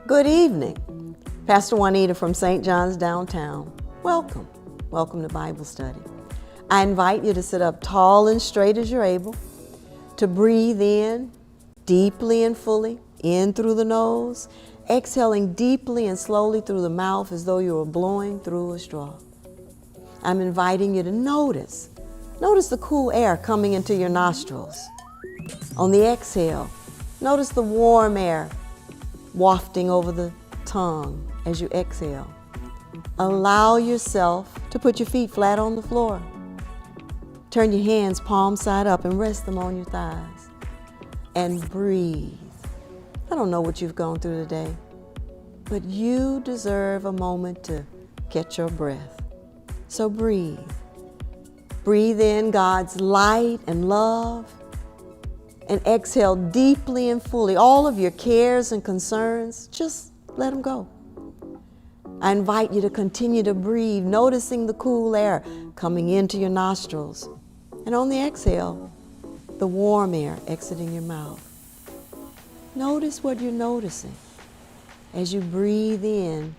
Good evening. Pastor Juanita from St. John's downtown. Welcome. Welcome to Bible study. I invite you to sit up tall and straight as you're able, to breathe in deeply and fully, in through the nose, exhaling deeply and slowly through the mouth as though you were blowing through a straw. I'm inviting you to notice the cool air coming into your nostrils. On the exhale, notice the warm air wafting over the tongue as you exhale. Allow yourself to put your feet flat on the floor. Turn your hands palm side up and rest them on your thighs. And breathe. I don't know what you've gone through today, but you deserve a moment to catch your breath. So breathe. Breathe in God's light and love, and exhale deeply and fully. All of your cares and concerns, just let them go. I invite you to continue to breathe, noticing the cool air coming into your nostrils. And on the exhale, the warm air exiting your mouth. Notice what you're noticing as you breathe in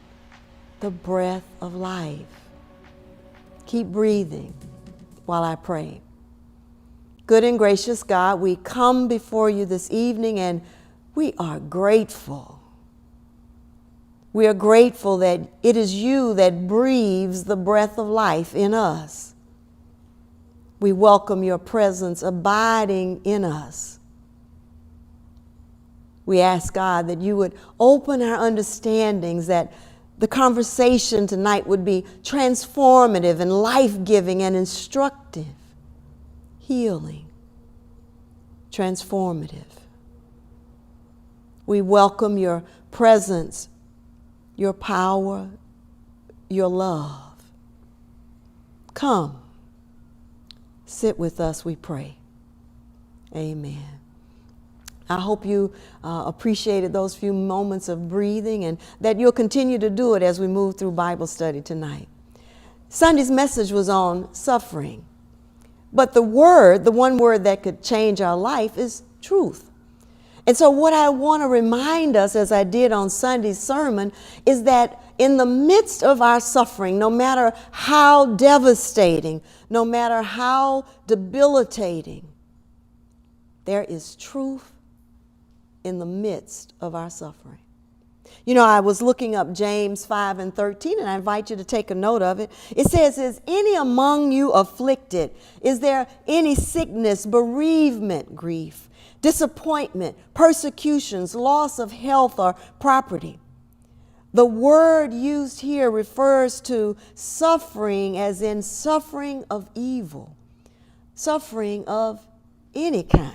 the breath of life. Keep breathing while I pray. Good and gracious God, we come before you this evening and we are grateful. We are grateful that it is you that breathes the breath of life in us. We welcome your presence abiding in us. We ask, God, that you would open our understandings, that the conversation tonight would be transformative and life-giving and instructive, healing, transformative. We welcome your presence, your power, your love. Come, sit with us, we pray. Amen. I hope you appreciated those few moments of breathing and that you'll continue to do it as we move through Bible study tonight. Sunday's message was on suffering, but the one word that could change our life is truth. And so what I want to remind us, as I did on Sunday's sermon, is that in the midst of our suffering, no matter how devastating, no matter how debilitating, there is truth in the midst of our suffering. You know, I was looking up James 5:13, and I invite you to take a note of it. It says, is any among you afflicted? Is there any sickness, bereavement, grief, disappointment, persecutions, loss of health or property? The word used here refers to suffering as in suffering of evil, suffering of any kind.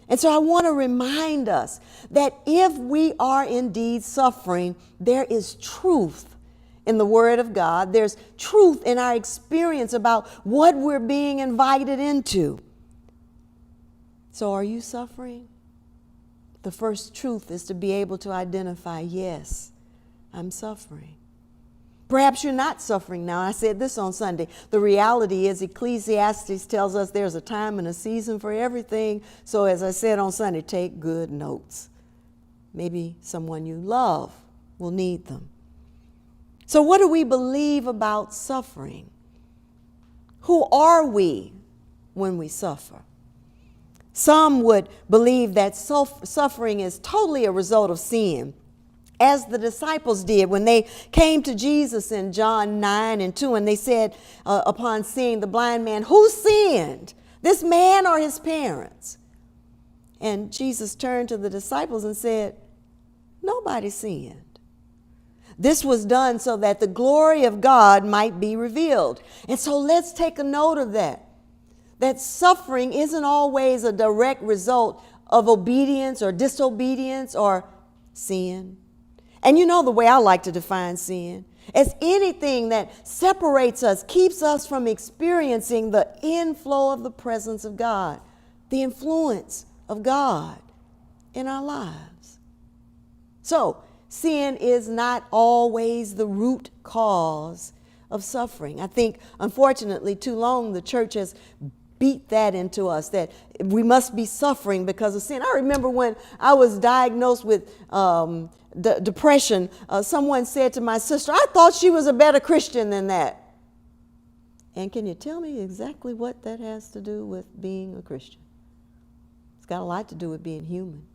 And so I want to remind us that if we are indeed suffering, there is truth in the Word of God. There's truth in our experience about what we're being invited into. So are you suffering? The first truth is to be able to identify, yes, I'm suffering. Perhaps you're not suffering now. I said this on Sunday. The reality is Ecclesiastes tells us there's a time and a season for everything. So as I said on Sunday, take good notes. Maybe someone you love will need them. So what do we believe about suffering? Who are we when we suffer? Some would believe that suffering is totally a result of sin, as the disciples did when they came to Jesus in John 9:2, and they said, upon seeing the blind man, who sinned, this man or his parents? And Jesus turned to the disciples and said, nobody sinned. This was done so that the glory of God might be revealed. And so let's take a note of that suffering isn't always a direct result of obedience or disobedience or sin. And you know the way I like to define sin as anything that separates us, keeps us from experiencing the inflow of the presence of God, the influence of God in our lives. So sin is not always the root cause of suffering. I think, unfortunately, too long the church has beat that into us, that we must be suffering because of sin. I remember when I was diagnosed with depression, someone said to my sister, I thought she was a better Christian than that. And can you tell me exactly what that has to do with being a Christian? It's got a lot to do with being human.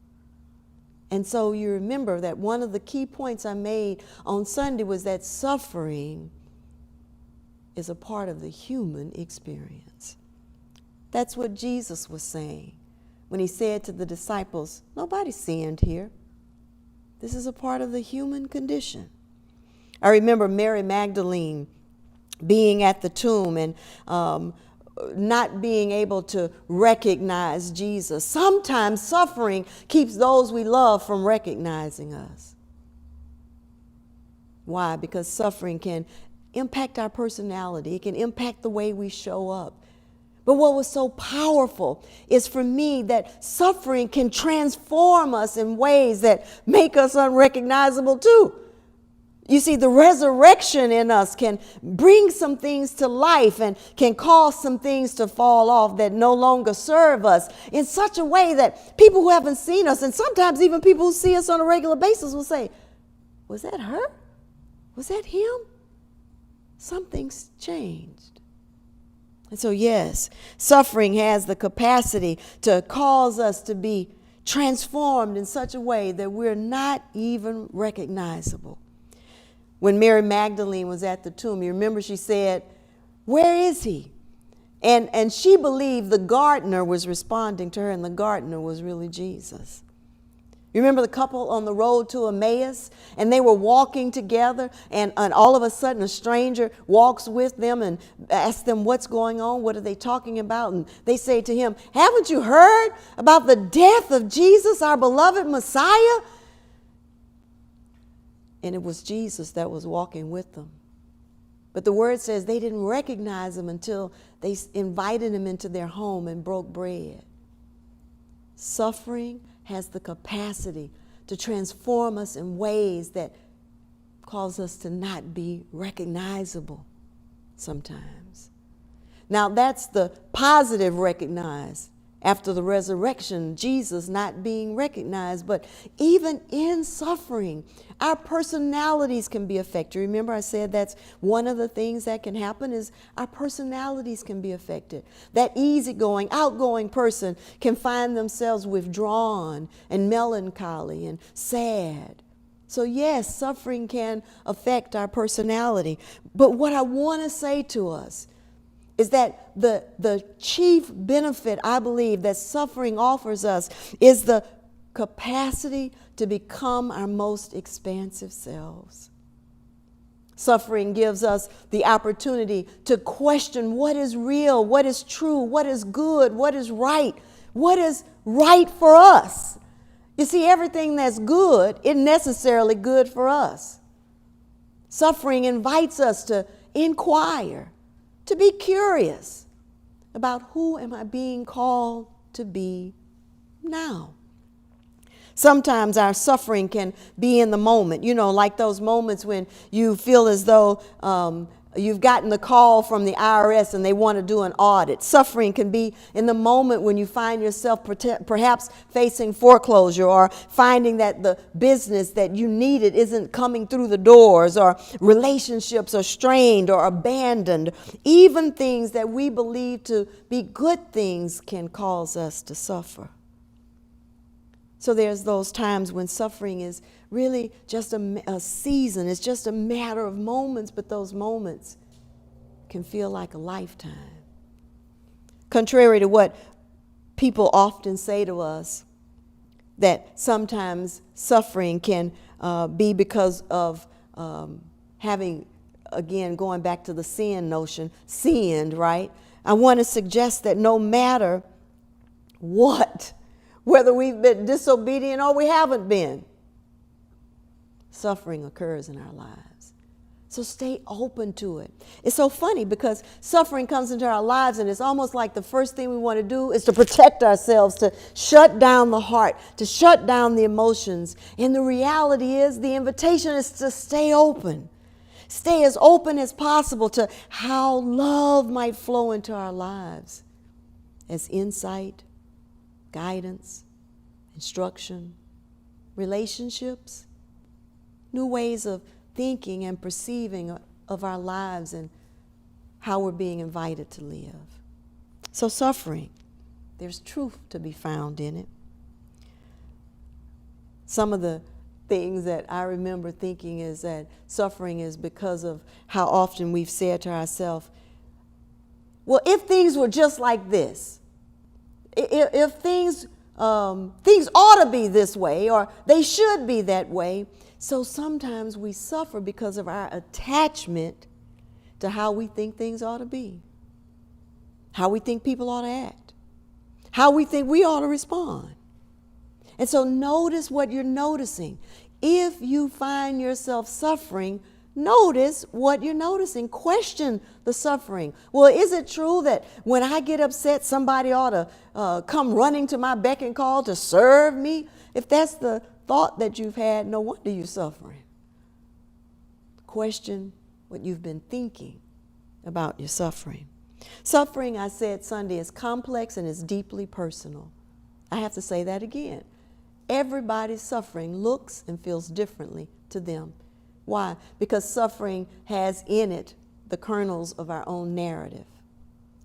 And so you remember that one of the key points I made on Sunday was that suffering is a part of the human experience. That's what Jesus was saying when he said to the disciples, nobody sinned here. This is a part of the human condition. I remember Mary Magdalene being at the tomb and not being able to recognize Jesus. Sometimes suffering keeps those we love from recognizing us. Why? Because suffering can impact our personality. It can impact the way we show up. But what was so powerful is for me that suffering can transform us in ways that make us unrecognizable too. You see, the resurrection in us can bring some things to life and can cause some things to fall off that no longer serve us in such a way that people who haven't seen us, and sometimes even people who see us on a regular basis, will say, was that her? Was that him? Something's changed. And so, yes, suffering has the capacity to cause us to be transformed in such a way that we're not even recognizable. When Mary Magdalene was at the tomb, you remember she said, where is he? And she believed the gardener was responding to her, and the gardener was really Jesus. You remember the couple on the road to Emmaus, and they were walking together, and all of a sudden a stranger walks with them and asks them what's going on, what are they talking about? And they say to him, haven't you heard about the death of Jesus, our beloved Messiah? And it was Jesus that was walking with them. But the word says they didn't recognize him until they invited him into their home and broke bread. Suffering has the capacity to transform us in ways that cause us to not be recognizable sometimes. Now that's the positive recognize. After the resurrection, Jesus not being recognized, but even in suffering, our personalities can be affected. Remember I said that's one of the things that can happen is our personalities can be affected. That easygoing, outgoing person can find themselves withdrawn and melancholy and sad. So yes, suffering can affect our personality. But what I want to say to us is that the chief benefit, I believe, that suffering offers us is the capacity to become our most expansive selves. Suffering gives us the opportunity to question what is real, what is true, what is good, what is right for us. You see, everything that's good isn't necessarily good for us. Suffering invites us to inquire, to be curious about who am I being called to be now. Sometimes our suffering can be in the moment, like those moments when you feel as though you've gotten the call from the IRS and they want to do an audit. Suffering can be in the moment when you find yourself perhaps facing foreclosure or finding that the business that you needed isn't coming through the doors, or relationships are strained or abandoned. Even things that we believe to be good things can cause us to suffer. So there's those times when suffering is really just a season. It's just a matter of moments, but those moments can feel like a lifetime. Contrary to what people often say to us, that sometimes suffering can be because of having, again, going back to the sin notion, sinned, right? I want to suggest that no matter what, whether we've been disobedient or we haven't been, suffering occurs in our lives. So stay open to it. It's so funny because suffering comes into our lives and it's almost like the first thing we want to do is to protect ourselves, to shut down the heart, to shut down the emotions. And the reality is the invitation is to stay open. Stay as open as possible to how love might flow into our lives. as insight, guidance, instruction, relationships, new ways of thinking and perceiving of our lives and how we're being invited to live. So suffering, there's truth to be found in it. Some of the things that I remember thinking is that suffering is because of how often we've said to ourselves, well, if things were just like this, if things ought to be this way, or they should be that way. So sometimes we suffer because of our attachment to how we think things ought to be, how we think people ought to act, how we think we ought to respond. And so notice what you're noticing. If you find yourself suffering, notice what you're noticing. Question the suffering. Well, is it true that when I get upset, somebody ought to come running to my beck and call to serve me? If that's the thought that you've had, no wonder you're suffering. Question what you've been thinking about your suffering. Suffering, I said Sunday, is complex and is deeply personal. I have to say that again. Everybody's suffering looks and feels differently to them. Why? Because suffering has in it the kernels of our own narrative,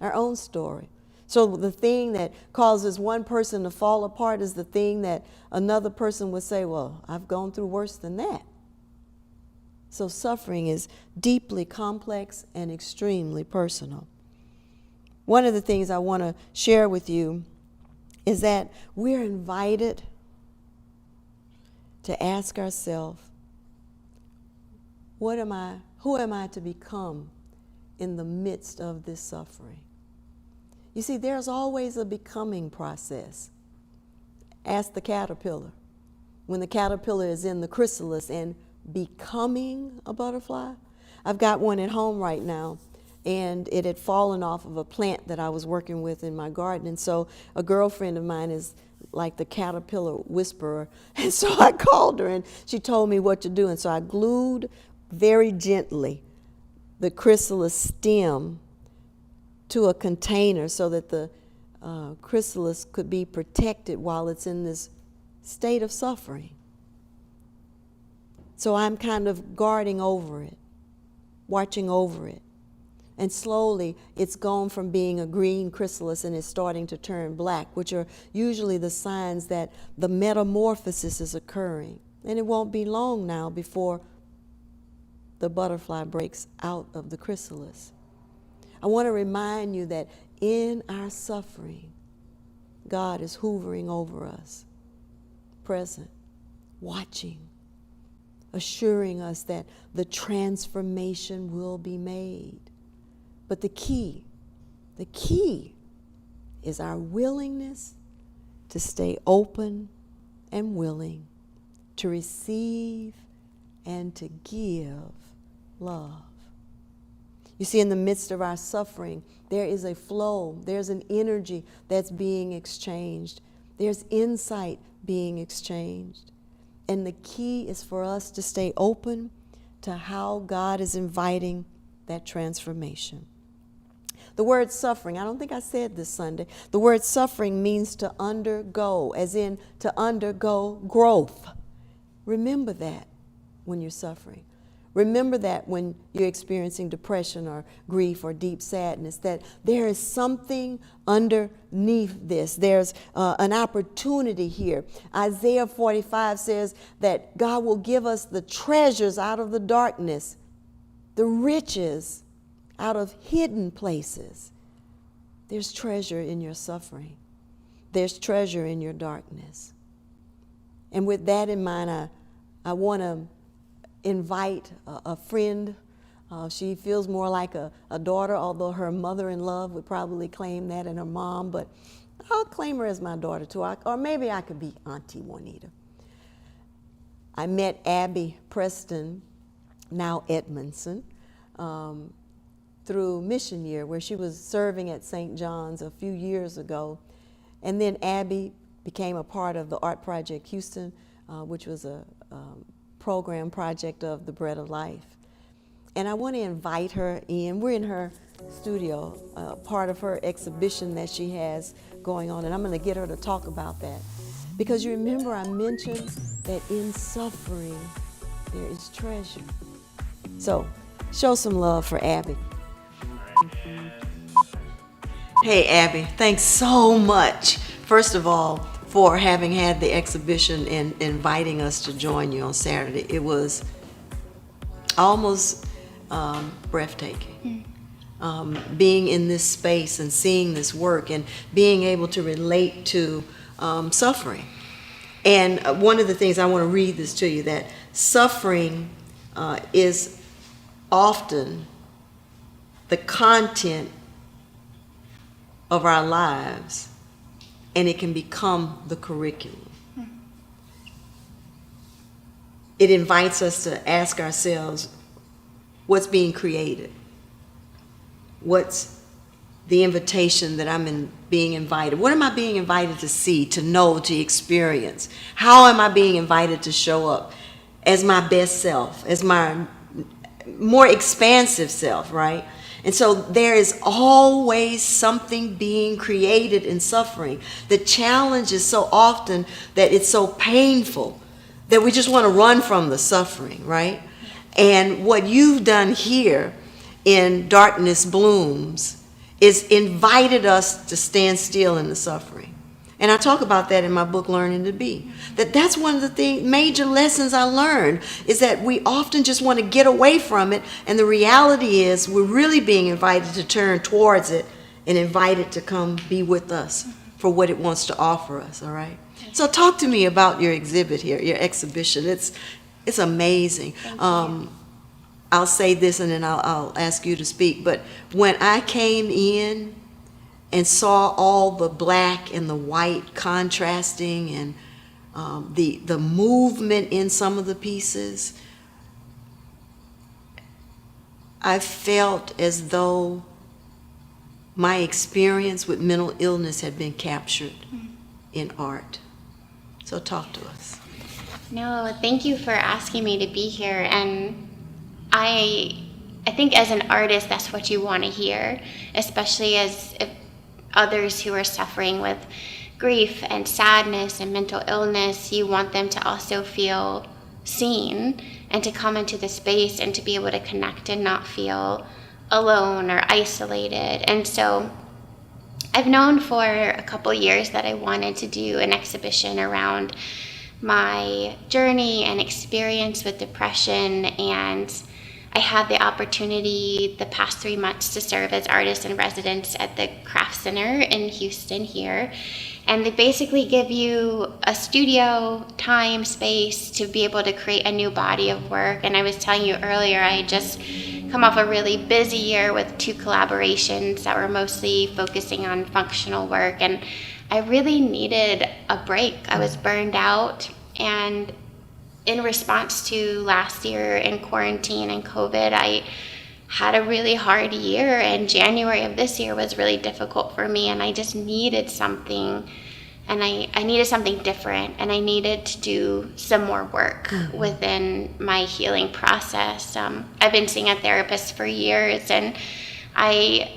our own story. So the thing that causes one person to fall apart is the thing that another person would say, well, I've gone through worse than that. So suffering is deeply complex and extremely personal. One of the things I want to share with you is that we're invited to ask ourselves, who am I to become in the midst of this suffering? You see, there's always a becoming process. Ask the caterpillar. When the caterpillar is in the chrysalis and becoming a butterfly. I've got one at home right now, and it had fallen off of a plant that I was working with in my garden. And so a girlfriend of mine is like the caterpillar whisperer. And so I called her and she told me what to do. And so I glued very gently the chrysalis stem to a container so that the chrysalis could be protected while it's in this state of suffering. So I'm kind of guarding over it, watching over it. And slowly it's gone from being a green chrysalis and it's starting to turn black, which are usually the signs that the metamorphosis is occurring. And it won't be long now before the butterfly breaks out of the chrysalis. I want to remind you that in our suffering, God is hovering over us, present, watching, assuring us that the transformation will be made. But the key is our willingness to stay open and willing to receive and to give love. You see, in the midst of our suffering, there is a flow, there's an energy that's being exchanged. There's insight being exchanged. And the key is for us to stay open to how God is inviting that transformation. The word suffering, I don't think I said this Sunday, the word suffering means to undergo, as in to undergo growth. Remember that when you're suffering. Remember that when you're experiencing depression or grief or deep sadness, that there is something underneath this. There's an opportunity here. Isaiah 45 says that God will give us the treasures out of the darkness, the riches out of hidden places. There's treasure in your suffering. There's treasure in your darkness. And with that in mind, I want to invite a friend. She feels more like a daughter, although her mother-in-law would probably claim that, and her mom, but I'll claim her as my daughter too, or maybe I could be Auntie Juanita. I met Abby Preston, now Edmondson, through Mission Year, where she was serving at St. John's a few years ago. And then Abby became a part of the Art Project Houston, which was a program project of the Bread of Life. And I want to invite her in. We're in her studio, part of her exhibition that she has going on, and I'm going to get her to talk about that. Because you remember I mentioned that in suffering, there is treasure. So, show some love for Abby. Hey, Abby, thanks so much, first of all, for having had the exhibition and inviting us to join you on Saturday. It was almost breathtaking. Being in this space and seeing this work and being able to relate to suffering. And one of the things, I want to read this to you, that suffering is often the content of our lives, and it can become the curriculum. It invites us to ask ourselves, what's being created? What's the invitation that I'm being invited? What am I being invited to see, to know, to experience? How am I being invited to show up as my best self, as my more expansive self, right? And so there is always something being created in suffering. The challenge is so often that it's so painful that we just want to run from the suffering, right? And what you've done here in Darkness Blooms is invited us to stand still in the suffering. And I talk about that in my book, Learning to Be. That's one of the major lessons I learned, is that we often just want to get away from it, and the reality is we're really being invited to turn towards it and invited to come be with us for what it wants to offer us, all right? So talk to me about your exhibit here, your exhibition. It's amazing. I'll say this and then I'll ask you to speak, but when I came in and saw all the black and the white contrasting and the movement in some of the pieces, I felt as though my experience with mental illness had been captured in art. So talk to us. No, thank you for asking me to be here. And I think as an artist, that's what you want to hear, especially as others who are suffering with grief and sadness and mental illness. You want them to also feel seen and to come into the space and to be able to connect and not feel alone or isolated. And so I've known for a couple years that I wanted to do an exhibition around my journey and experience with depression, and I had the opportunity the past 3 months to serve as artist in residence at the Crawford St in Houston here. And they basically give you a studio, time, space to be able to create a new body of work. And I was telling you earlier, I had just come off a really busy year with 2 collaborations that were mostly focusing on functional work. And I really needed a break. I was burned out, and in response to last year in quarantine and COVID, I had a really hard year, and January of this year was really difficult for me, and I just needed something, and I needed something different, and I needed to do some more work within my healing process. I've been seeing a therapist for years, and I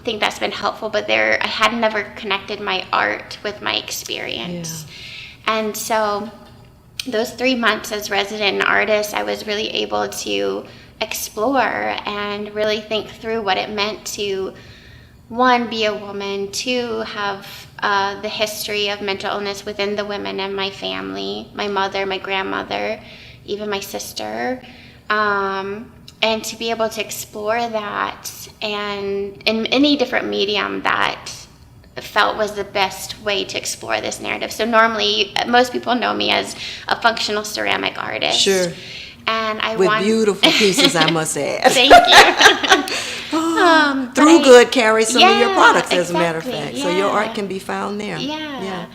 think that's been helpful, but I had never connected my art with my experience. Yeah. And so those 3 months as resident artist, I was really able to explore and really think through what it meant to, 1, be a woman, 2, have the history of mental illness within the women in my family, my mother, my grandmother, even my sister, and to be able to explore that and in any different medium that felt was the best way to explore this narrative. So normally, most people know me as a functional ceramic artist. Sure. And with beautiful pieces, I must add. Thank you. Through Good carry some of your products, as a matter of exactly, fact. yeah. So your art can be found there. Yeah.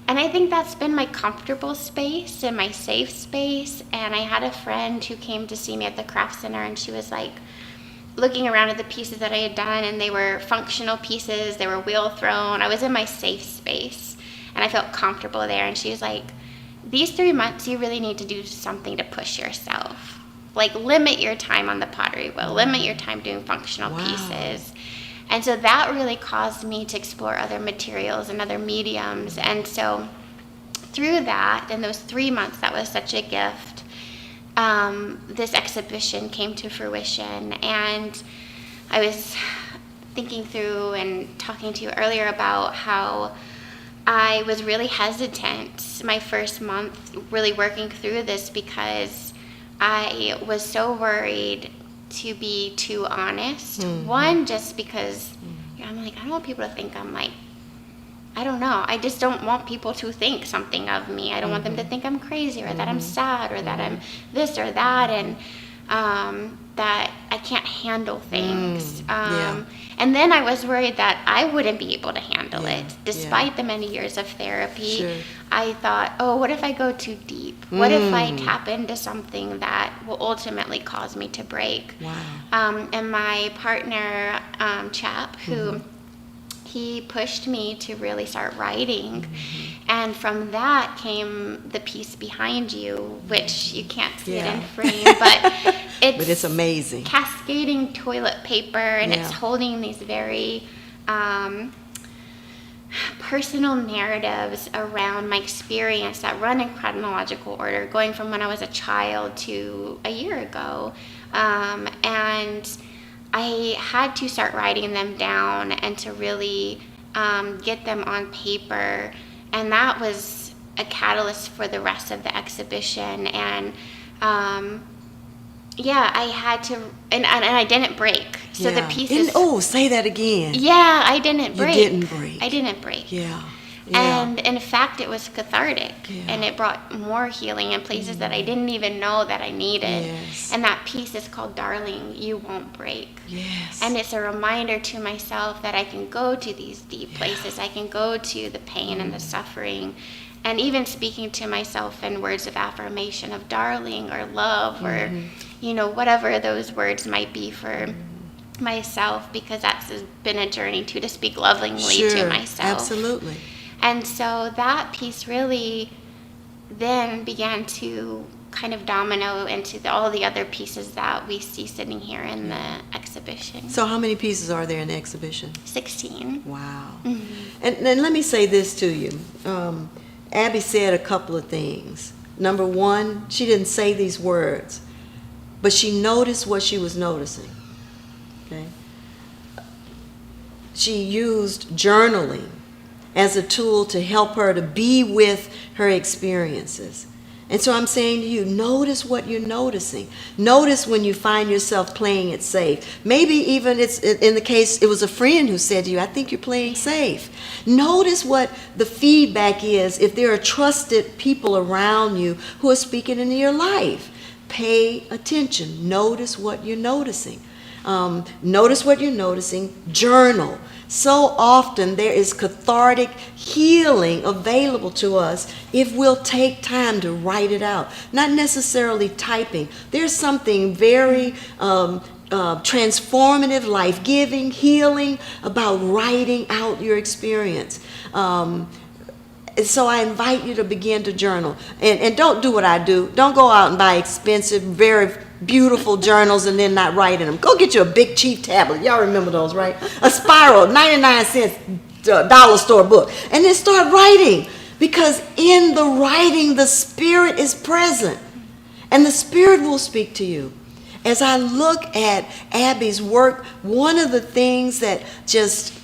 And I think that's been my comfortable space and my safe space. And I had a friend who came to see me at the Craft Center, and she was like, looking around at the pieces that I had done, and they were functional pieces, they were wheel thrown. I was in my safe space, and I felt comfortable there. And she was like, these 3 months, you really need to do something to push yourself. like limit your time on the pottery wheel, limit your time doing functional pieces. And so that really caused me to explore other materials and other mediums. And so through that, in those 3 months, that was such a gift. This exhibition came to fruition, and I was thinking through and talking to you earlier about how I was really hesitant my first month really working through this because I was so worried to be too honest. One, just because I'm like, I don't want people to think I'm like, I don't know. I just don't want people to think something of me. I don't want them to think I'm crazy or that I'm sad or that I'm this or that, and that I can't handle things. And then I was worried that I wouldn't be able to handle it. Despite the many years of therapy, I thought, oh, what if I go too deep? What if I tap into something that will ultimately cause me to break? And my partner, Chap, who he pushed me to really start writing. And from that came the piece behind you, which you can't see it in frame, but it's amazing. Cascading toilet paper, and it's holding these very personal narratives around my experience that run in chronological order, going from when I was a child to a year ago. And I had to start writing them down and to really get them on paper. And that was a catalyst for the rest of the exhibition. And I had to, and I didn't break. So the pieces. Say that again. Yeah, I didn't break. You didn't break. I didn't break. Yeah. And in fact, it was cathartic, and it brought more healing in places that I didn't even know that I needed. And that piece is called Darling, You Won't Break. And it's a reminder to myself that I can go to these deep places. I can go to the pain and the suffering, and even speaking to myself in words of affirmation of darling or love or, whatever those words might be for myself, because that's been a journey to speak lovingly to myself. Absolutely. And so that piece really then began to kind of domino into all the other pieces that we see sitting here in the exhibition. So how many pieces are there in the exhibition? 16. Wow. And let me say this to you. Abby said a couple of things. Number one, she didn't say these words, but she noticed what she was noticing. Okay? She used journaling as a tool to help her to be with her experiences. And so I'm saying to you, notice what you're noticing. Notice when you find yourself playing it safe. Maybe even it's in the case, it was a friend who said to you, I think you're playing safe. Notice what the feedback is if there are trusted people around you who are speaking into your life. Pay attention. Notice what you're noticing. Notice what you're noticing. Journal. So often there is cathartic healing available to us if we'll take time to write it out. Not necessarily typing. There's something very transformative, life-giving, healing about writing out your experience. So I invite you to begin to journal. And don't do what I do. Don't go out and buy expensive, very beautiful journals and then not write in them. Go get you a big cheap tablet. Y'all remember those, right? A spiral, 99-cent dollar store book. And then start writing. Because in the writing, the Spirit is present. And the Spirit will speak to you. As I look at Abby's work, one of the things that just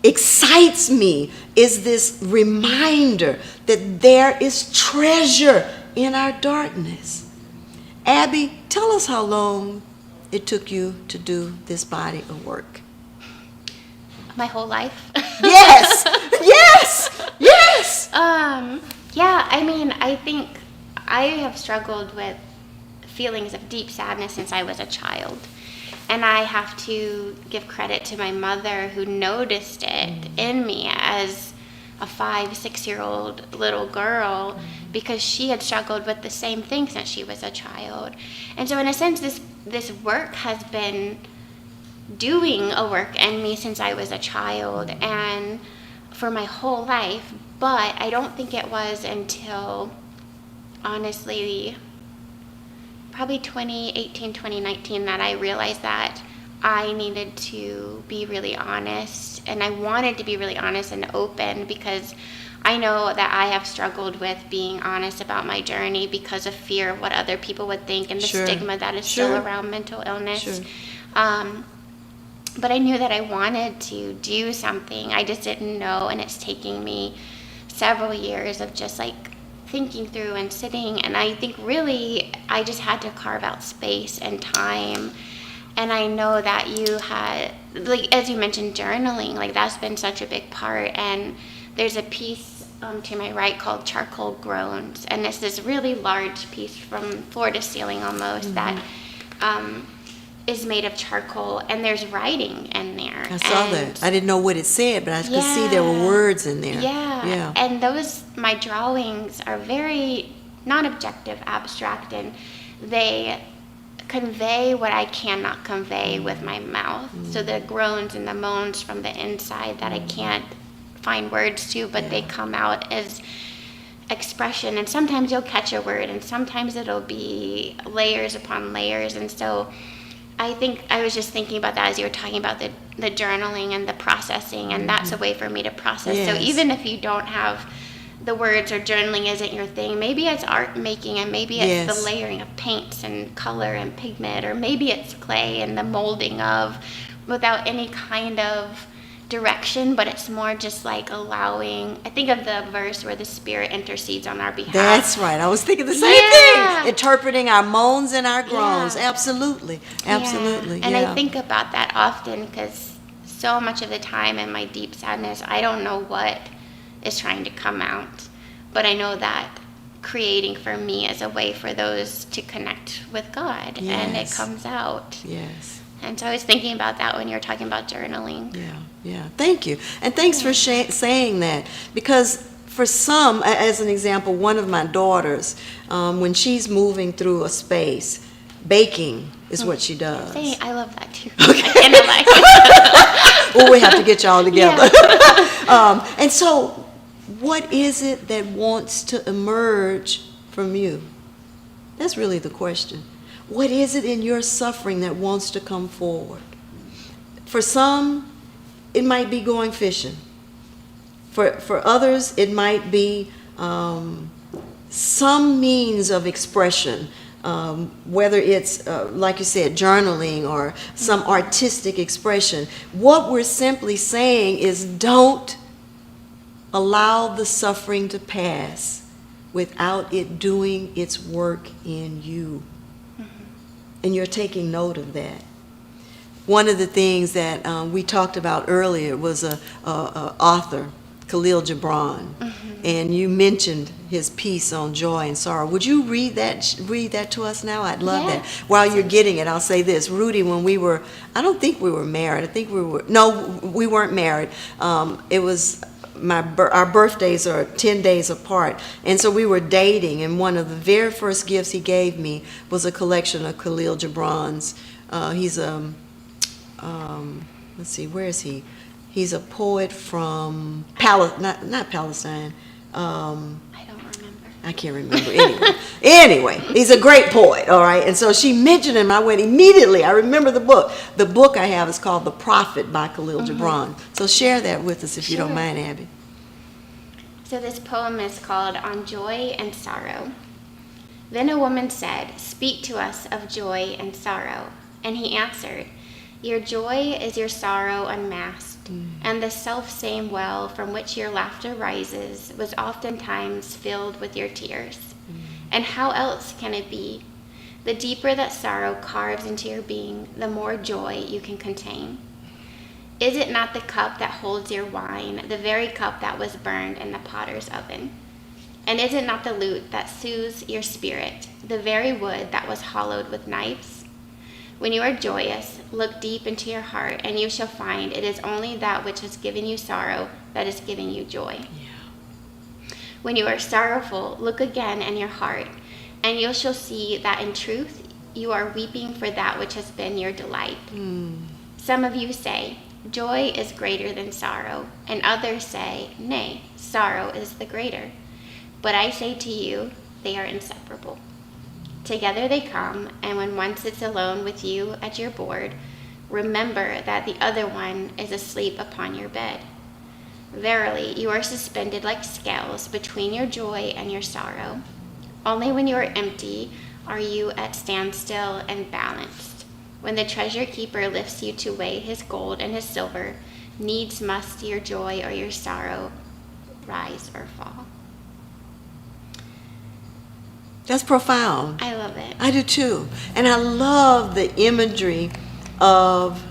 excites me is this reminder that there is treasure in our darkness. Abby, tell us how long it took you to do this body of work. My whole life. Yes, yes, yes. Yeah, I mean, I think I have struggled with feelings of deep sadness since I was a child. And I have to give credit to my mother who noticed it in me as a 5-6-year-old little girl, because she had struggled with the same thing since she was a child. And so in a sense, this work has been doing a work in me since I was a child and for my whole life. But I don't think it was until, honestly, probably 2018, 2019 that I realized that I needed to be really honest, and I wanted to be really honest and open because I know that I have struggled with being honest about my journey because of fear of what other people would think and the stigma that is still around mental illness. But I knew that I wanted to do something. I just didn't know, and it's taking me several years of just like thinking through and sitting, and I think really I just had to carve out space and time. And I know that you had, like, as you mentioned, journaling, like that's been such a big part. And there's a piece to my right called Charcoal Groans, and it's this really large piece from floor to ceiling almost that is made of charcoal, and there's writing in there. I saw that. I didn't know what it said, but I could see there were words in there. Yeah. And my drawings are very not objective, abstract, and they convey what I cannot convey with my mouth. So the groans and the moans from the inside that I can't find words to, but they come out as expression. And sometimes you'll catch a word, and sometimes it'll be layers upon layers. And so I think I was just thinking about that as you were talking about the journaling and the processing, and that's a way for me to process. So even if you don't have the words, or journaling isn't your thing, maybe it's art making, and maybe it's the layering of paints and color and pigment, or maybe it's clay and the molding of, without any kind of direction, but it's more just like allowing. I think of the verse where the Spirit intercedes on our behalf. That's right. I was thinking the same thing. Interpreting our moans and our groans. Absolutely. And I think about that often because so much of the time in my deep sadness, I don't know what is trying to come out, but I know that creating for me is a way for those to connect with God, and it comes out. And so I was thinking about that when you were talking about journaling. Thank you, and thanks for saying that, because for some, as an example, one of my daughters, when she's moving through a space, baking is what she does. I love that too. I cannot lie. Well, we have to get y'all together. And so what is it that wants to emerge from you? That's really the question. What is it in your suffering that wants to come forward? For some, it might be going fishing. For others, it might be some means of expression, whether it's, like you said, journaling or some artistic expression. What we're simply saying is, don't allow the suffering to pass without it doing its work in you. And you're taking note of that. One of the things that we talked about earlier was a author, Khalil Gibran, and you mentioned his piece on joy and sorrow. Would you read that to us now? I'd love that. While you're getting it, I'll say this. Rudy, when we were, I don't think we were married. I think we weren't married. It was our birthdays are 10 days apart, and so we were dating, and one of the very first gifts he gave me was a collection of Khalil Gibran's. He's let's see, where is he? He's a poet from not Palestine. I don't remember. I can't remember. Anyway, he's a great poet, all right? And so she mentioned him. I went immediately. I remember the book. The book I have is called The Prophet by Khalil Gibran. So share that with us if you don't mind, Abby. So this poem is called On Joy and Sorrow. Then a woman said, "Speak to us of joy and sorrow." And he answered, "Your joy is your sorrow unmasked, and the self-same well from which your laughter rises was oftentimes filled with your tears. And how else can it be? The deeper that sorrow carves into your being, the more joy you can contain. Is it not the cup that holds your wine, the very cup that was burned in the potter's oven? And is it not the lute that soothes your spirit, the very wood that was hollowed with knives? When you are joyous, look deep into your heart, and you shall find it is only that which has given you sorrow that is giving you joy. When you are sorrowful, look again in your heart, and you shall see that in truth you are weeping for that which has been your delight. Some of you say, joy is greater than sorrow, and others say, nay, sorrow is the greater. But I say to you, they are inseparable. Together they come, and when one sits alone with you at your board, remember that the other one is asleep upon your bed. Verily, you are suspended like scales between your joy and your sorrow. Only when you are empty are you at standstill and balanced. When the treasure keeper lifts you to weigh his gold and his silver, needs must your joy or your sorrow rise or fall. That's profound. I love it. I do too. And I love the imagery of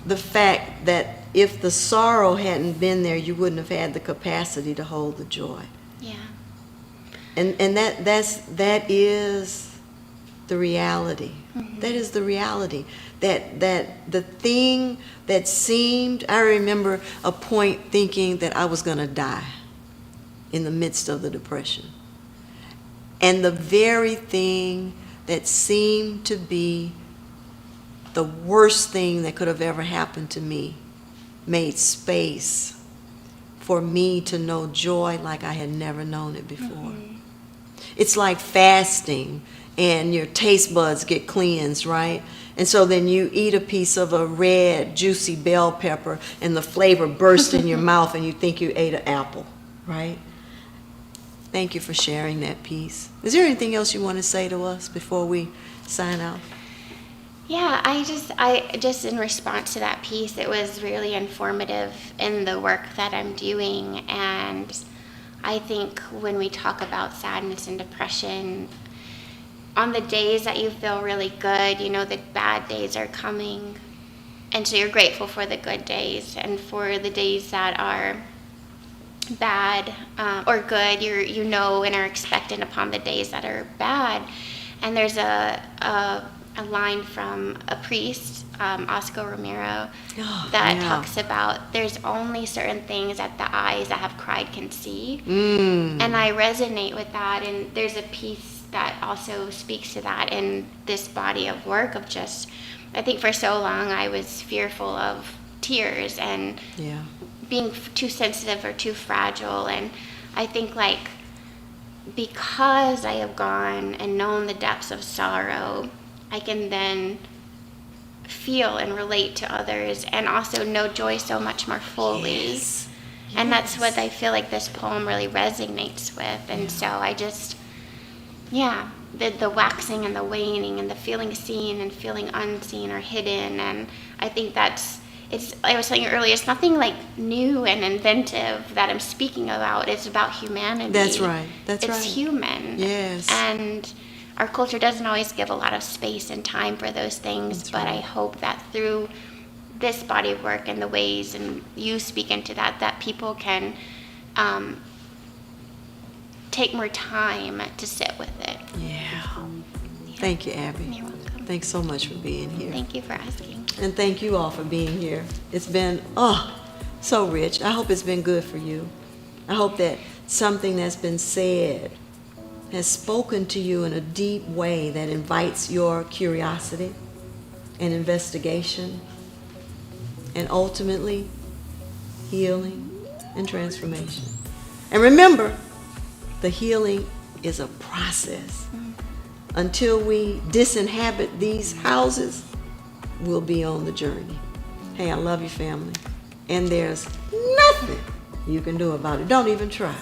the fact that if the sorrow hadn't been there, you wouldn't have had the capacity to hold the joy. Yeah. And that is the reality. Mm-hmm. That is the reality. That the thing that seemed, I remember a point thinking that I was going to die in the midst of the depression. And the very thing that seemed to be the worst thing that could have ever happened to me made space for me to know joy like I had never known it before. Mm-hmm. It's like fasting and your taste buds get cleansed, right? And so then you eat a piece of a red, juicy bell pepper and the flavor bursts in your mouth and you think you ate an apple, right? Thank you for sharing that piece. Is there anything else you want to say to us before we sign out? Yeah, I just in response to that piece, it was really informative in the work that I'm doing. And I think when we talk about sadness and depression, on the days that you feel really good, you know the bad days are coming. And so you're grateful for the good days, and for the days that are bad or good, you know and are expectant upon the days that are bad. And there's a line from a priest, Oscar Romero, that talks about there's only certain things that the eyes that have cried can see. And I resonate with that, and there's a piece that also speaks to that in this body of work of just, I think for so long I was fearful of tears and being too sensitive or too fragile. And I think like because I have gone and known the depths of sorrow, I can then feel and relate to others and also know joy so much more fully. Yes. And that's what I feel like this poem really resonates with. And so I just, the waxing and the waning and the feeling seen and feeling unseen or hidden. And I think I was telling you earlier, it's nothing like new and inventive that I'm speaking about. It's about humanity. That's right. It's human. Yes. And our culture doesn't always give a lot of space and time for those things. But I hope that through this body of work and the ways, and you speak into that people can take more time to sit with it. Yeah. Thank you, Abby. You're welcome. Thanks so much for being here. Thank you for asking. And thank you all for being here. It's been, so rich. I hope it's been good for you. I hope that something that's been said has spoken to you in a deep way that invites your curiosity and investigation and ultimately healing and transformation. And remember, the healing is a process. Until we disinhabit these houses, we'll be on the journey. Hey, I love you, family. And there's nothing you can do about it. Don't even try.